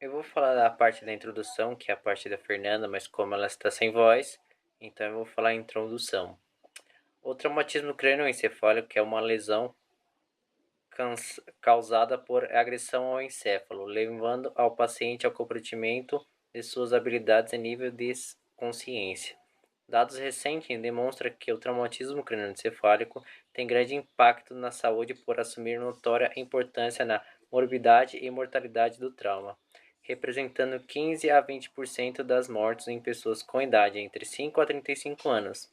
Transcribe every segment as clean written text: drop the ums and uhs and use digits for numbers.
Eu vou falar da parte da introdução, que é a parte da Fernanda, mas como ela está sem voz, então eu vou falar a introdução. O traumatismo crânioencefálico é uma lesão causada por agressão ao encéfalo, levando ao paciente ao comprometimento de suas habilidades e nível de consciência. Dados recentes demonstram que o traumatismo crânioencefálico tem grande impacto na saúde por assumir notória importância na morbidade e mortalidade do trauma, representando 15 a 20% das mortes em pessoas com idade entre 5 a 35 anos,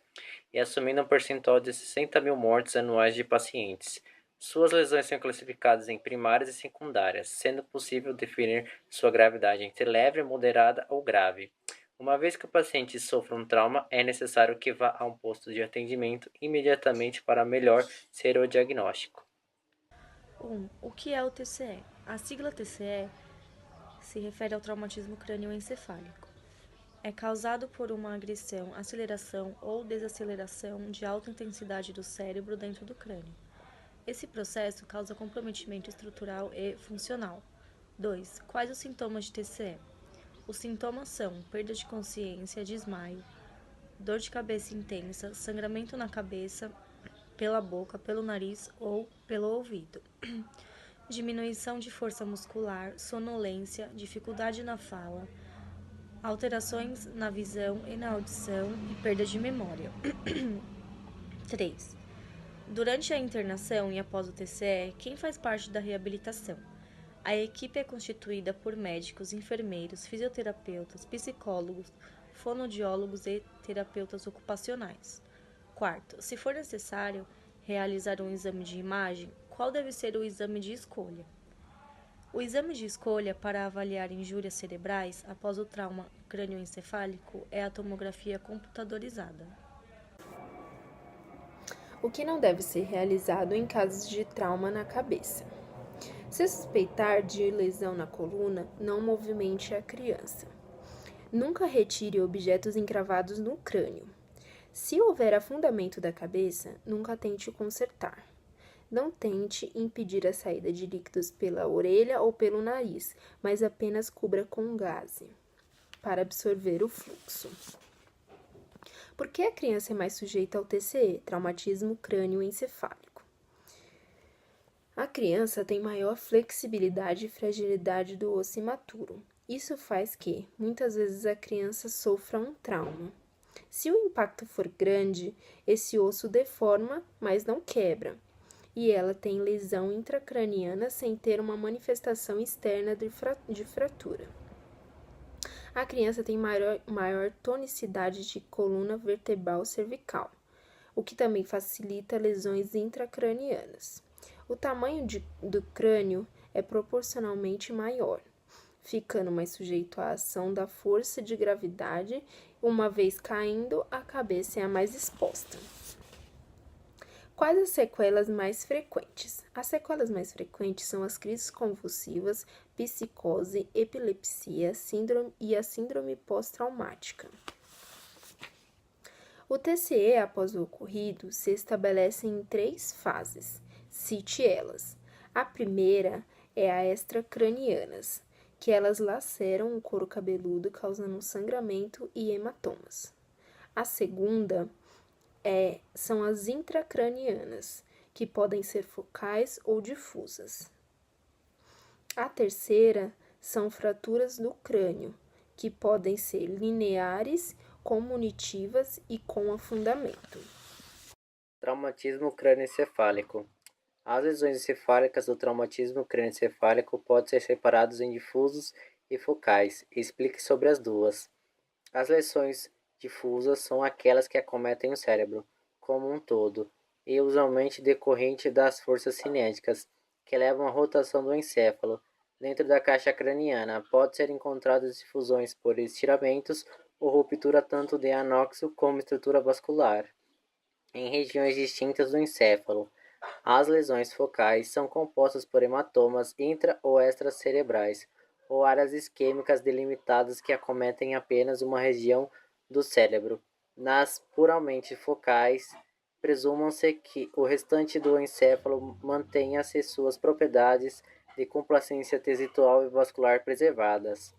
e assumindo um percentual de 60 mil mortes anuais de pacientes. Suas lesões são classificadas em primárias e secundárias, sendo possível definir sua gravidade entre leve, moderada ou grave. Uma vez que o paciente sofra um trauma, é necessário que vá a um posto de atendimento imediatamente para melhor ser o diagnóstico. 1. O que é o TCE? A sigla TCE se refere ao traumatismo crânioencefálico. É causado por uma agressão, aceleração ou desaceleração de alta intensidade do cérebro dentro do crânio. Esse processo causa comprometimento estrutural e funcional. 2. Quais os sintomas de TCE? Os sintomas são perda de consciência, desmaio, dor de cabeça intensa, sangramento na cabeça, pela boca, pelo nariz ou pelo ouvido. Diminuição de força muscular, sonolência, dificuldade na fala, alterações na visão e na audição e perda de memória. 3. Durante a internação e após o TCE, quem faz parte da reabilitação? A equipe é constituída por médicos, enfermeiros, fisioterapeutas, psicólogos, fonoaudiólogos e terapeutas ocupacionais. 4. Se for necessário realizar um exame de imagem, qual deve ser o exame de escolha? O exame de escolha para avaliar injúrias cerebrais após o trauma crânioencefálico é a tomografia computadorizada. O que não deve ser realizado em casos de trauma na cabeça? Se suspeitar de lesão na coluna, não movimente a criança. Nunca retire objetos encravados no crânio. Se houver afundamento da cabeça, nunca tente consertar. Não tente impedir a saída de líquidos pela orelha ou pelo nariz, mas apenas cubra com gaze para absorver o fluxo. Por que a criança é mais sujeita ao TCE, traumatismo crânioencefálico? A criança tem maior flexibilidade e fragilidade do osso imaturo. Isso faz que, muitas vezes, a criança sofra um trauma. Se o impacto for grande, esse osso deforma, mas não quebra, e ela tem lesão intracraniana sem ter uma manifestação externa de fratura. A criança tem maior tonicidade de coluna vertebral cervical, o que também facilita lesões intracranianas. O tamanho do crânio é proporcionalmente maior, ficando mais sujeito à ação da força de gravidade. Uma vez caindo, a cabeça é a mais exposta. Quais as sequelas mais frequentes? As sequelas mais frequentes são as crises convulsivas, psicose, epilepsia, síndrome e a síndrome pós-traumática. O TCE, após o ocorrido, se estabelece em 3 fases. Cite elas. A primeira é a extracranianas, que elas laceram o couro cabeludo, causando sangramento e hematomas. A segunda são as intracranianas, que podem ser focais ou difusas. A terceira são fraturas do crânio, que podem ser lineares, comunitivas e com afundamento. Traumatismo crânioencefálico. As lesões encefálicas do traumatismo crânioencefálico podem ser separadas em difusos e focais. Explique sobre as duas. As lesões difusas são aquelas que acometem o cérebro como um todo, e usualmente decorrente das forças cinéticas que levam à rotação do encéfalo. Dentro da caixa craniana, pode ser encontradas difusões por estiramentos ou ruptura tanto de anóxio como estrutura vascular em regiões distintas do encéfalo. As lesões focais são compostas por hematomas intra- ou extracerebrais, ou áreas isquêmicas delimitadas que acometem apenas uma região do cérebro. Nas puramente focais, presuma-se que o restante do encéfalo mantenha-se suas propriedades de complacência tecidual e vascular preservadas.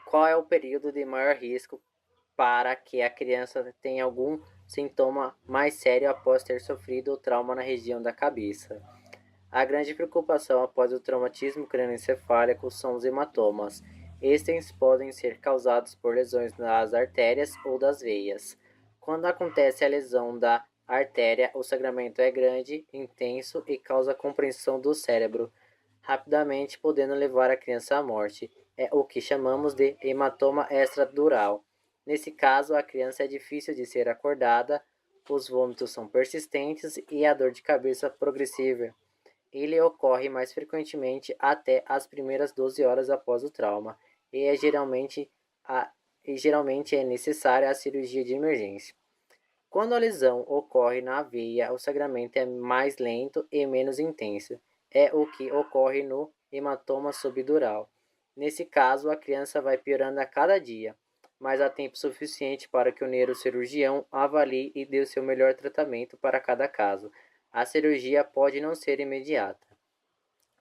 Qual é o período de maior risco para que a criança tenha algum sintoma mais sério após ter sofrido o trauma na região da cabeça? A grande preocupação após o traumatismo crânioencefálico são os hematomas. Estes podem ser causados por lesões nas artérias ou das veias. Quando acontece a lesão da artéria, o sangramento é grande, intenso e causa compreensão do cérebro, rapidamente podendo levar a criança à morte. É o que chamamos de hematoma extradural. Nesse caso, a criança é difícil de ser acordada, os vômitos são persistentes e a dor de cabeça progressiva. Ele ocorre mais frequentemente até as primeiras 12 horas após o trauma e geralmente é necessária a cirurgia de emergência. Quando a lesão ocorre na veia, o sangramento é mais lento e menos intenso. É o que ocorre no hematoma subdural. Nesse caso, a criança vai piorando a cada dia, mas há tempo suficiente para que o neurocirurgião avalie e dê o seu melhor tratamento para cada caso. A cirurgia pode não ser imediata.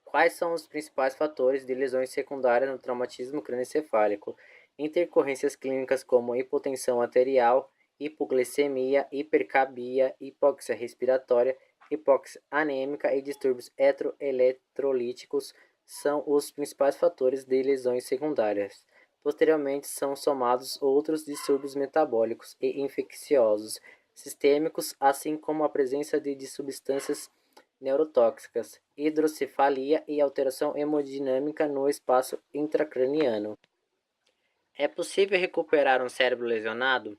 Quais são os principais fatores de lesões secundárias no traumatismo crânioencefálico? Intercorrências clínicas como hipotensão arterial, hipoglicemia, hipercabia, hipóxia respiratória, hipóxia anêmica e distúrbios eletrolíticos são os principais fatores de lesões secundárias. Posteriormente, são somados outros distúrbios metabólicos e infecciosos sistêmicos, assim como a presença de substâncias neurotóxicas, hidrocefalia e alteração hemodinâmica no espaço intracraniano. É possível recuperar um cérebro lesionado?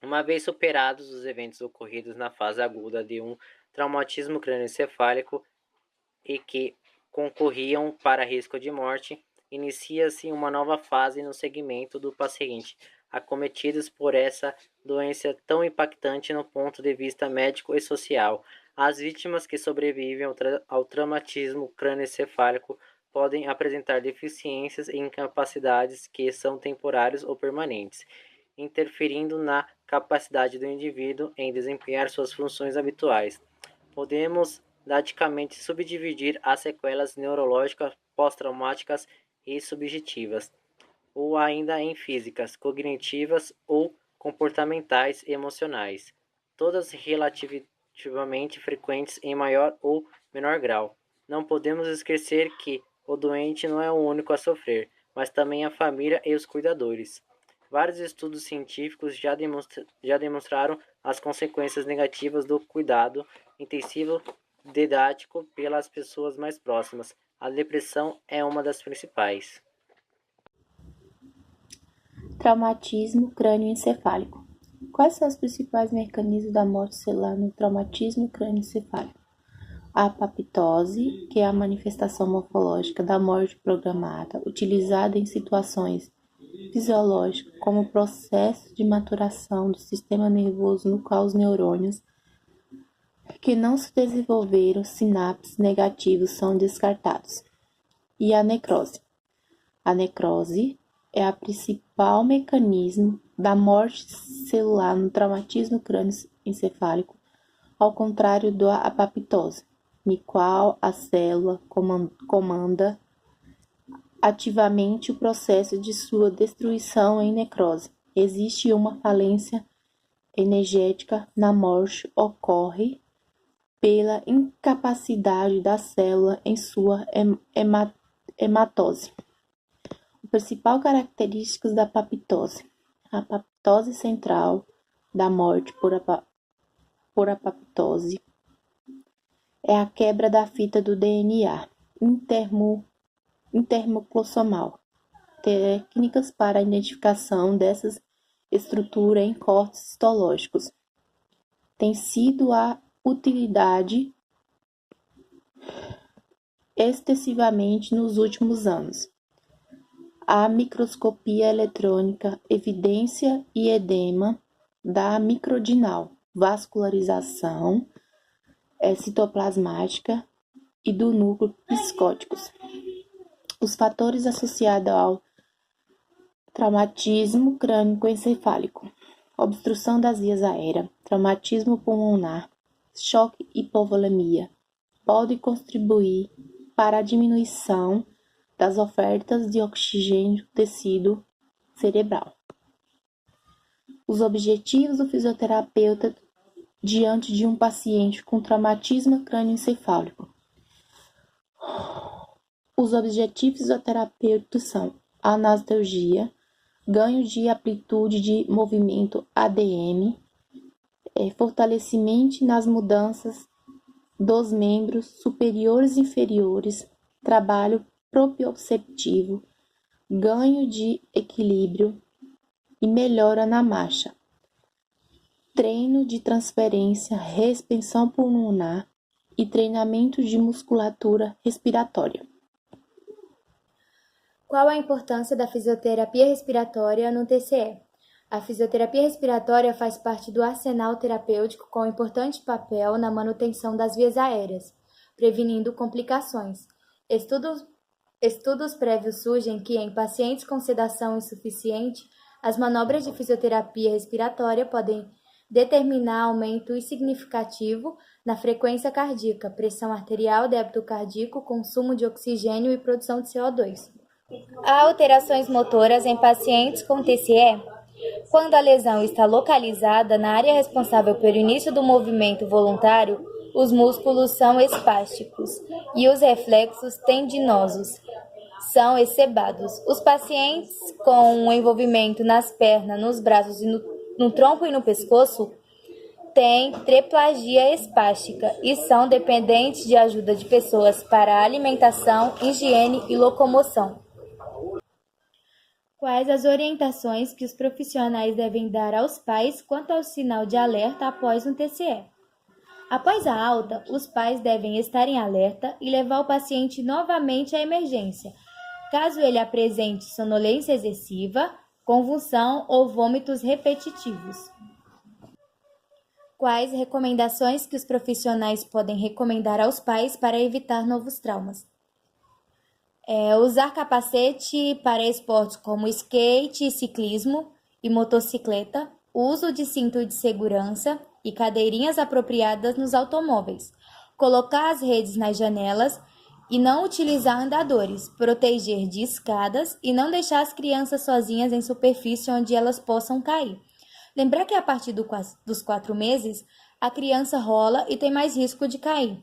Uma vez superados os eventos ocorridos na fase aguda de um traumatismo crânioencefálico e que concorriam para risco de morte, inicia-se uma nova fase no segmento do paciente acometidos por essa doença tão impactante no ponto de vista médico e social. As vítimas que sobrevivem ao traumatismo crânioencefálico podem apresentar deficiências e incapacidades que são temporárias ou permanentes, interferindo na capacidade do indivíduo em desempenhar suas funções habituais. Podemos didaticamente subdividir as sequelas neurológicas pós-traumáticas e subjetivas, ou ainda em físicas, cognitivas ou comportamentais e emocionais, todas relativamente frequentes em maior ou menor grau. Não podemos esquecer que o doente não é o único a sofrer, mas também a família e os cuidadores. Vários estudos científicos já demonstraram as consequências negativas do cuidado intensivo didático pelas pessoas mais próximas. A depressão é uma das principais. Traumatismo crânioencefálico. Quais são os principais mecanismos da morte celular no traumatismo crânioencefálico? A apoptose, que é a manifestação morfológica da morte programada, utilizada em situações fisiológicas como processo de maturação do sistema nervoso no qual os neurônios que não se desenvolveram sinapses negativos são descartados. E a necrose. A necrose é o principal mecanismo da morte celular no traumatismo crânioencefálico, ao contrário da apoptose, no qual a célula comanda ativamente o processo de sua destruição em necrose. Existe uma falência energética na morte, ocorre pela incapacidade da célula em sua hematose. As principais características da apoptose. A apoptose central da morte por apoptose é a quebra da fita do DNA internucleosomal. Técnicas para a identificação dessas estruturas em cortes histológicos tem sido a utilidade extensivamente nos últimos anos. A microscopia eletrônica evidencia e edema da microdinal, vascularização citoplasmática e do núcleo psicóticos. Os fatores associados ao traumatismo crânioencefálico: obstrução das vias aéreas, traumatismo pulmonar, choque e hipovolemia podem contribuir para a diminuição das ofertas de oxigênio do tecido cerebral. Os objetivos do fisioterapeuta diante de um paciente com traumatismo crânioencefálico. Os objetivos fisioterapêuticos são analgesia, ganho de amplitude de movimento ADM, fortalecimento nas mudanças dos membros superiores e inferiores, trabalho proprioceptivo, ganho de equilíbrio e melhora na marcha, treino de transferência, respiração pulmonar e treinamento de musculatura respiratória. Qual a importância da fisioterapia respiratória no TCE? A fisioterapia respiratória faz parte do arsenal terapêutico com importante papel na manutenção das vias aéreas, prevenindo complicações. Estudos prévios sugerem que, em pacientes com sedação insuficiente, as manobras de fisioterapia respiratória podem determinar aumento significativo na frequência cardíaca, pressão arterial, débito cardíaco, consumo de oxigênio e produção de CO2. Há alterações motoras em pacientes com TCE? Quando a lesão está localizada na área responsável pelo início do movimento voluntário, os músculos são espásticos e os reflexos tendinosos são excebados. Os pacientes com um envolvimento nas pernas, nos braços e no tronco e no pescoço têm tetraplegia espástica e são dependentes de ajuda de pessoas para alimentação, higiene e locomoção. Quais as orientações que os profissionais devem dar aos pais quanto ao sinal de alerta após um TCE? Após a alta, os pais devem estar em alerta e levar o paciente novamente à emergência, caso ele apresente sonolência excessiva, convulsão ou vômitos repetitivos. Quais recomendações que os profissionais podem recomendar aos pais para evitar novos traumas? Usar capacete para esportes como skate, ciclismo e motocicleta, uso de cinto de segurança e cadeirinhas apropriadas nos automóveis, colocar as redes nas janelas e não utilizar andadores, proteger de escadas e não deixar as crianças sozinhas em superfície onde elas possam cair. Lembrar que a partir dos 4 meses, a criança rola e tem mais risco de cair.